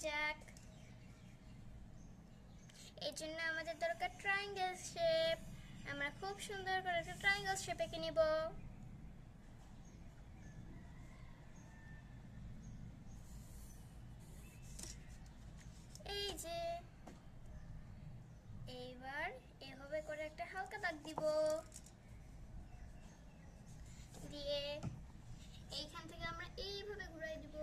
যাক। এই জন্য আমাদের দরকার ট্রায়াঙ্গেল শেপ। আমরা খুব সুন্দর করে একটা ট্রায়াঙ্গেল শেপ এঁকে নিব। এই যে এইবার এভাবে করে একটা হালকা দাগ দিব, দিয়ে এইখান থেকে আমরা এইভাবে ঘুরাই দিব।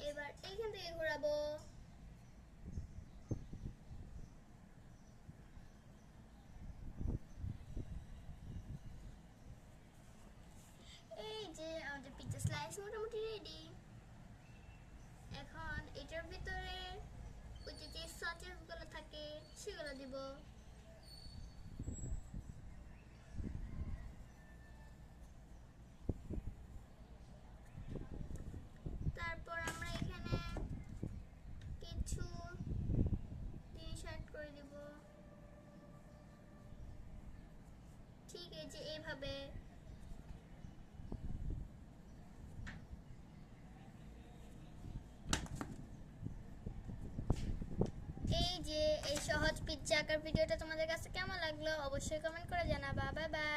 এবার এইখান থেকে ঘোরাবো। এই যে আমাদের পিৎজা স্লাইস মোটামুটি রেডি। এখন এটার ভিতরে ওই যে সসেস গুলো থাকে সেগুলো দিব। তারপর আমরা এখানে কিছু জিনিস অ্যাড করে দিব, ঠিক এই যে এইভাবে। এই যে এই সহজ পিৎজা আঁকার ভিডিওটা তোমাদের কাছে কেমন লাগলো অবশ্যই কমেন্ট করে জানাবা। Bye bye.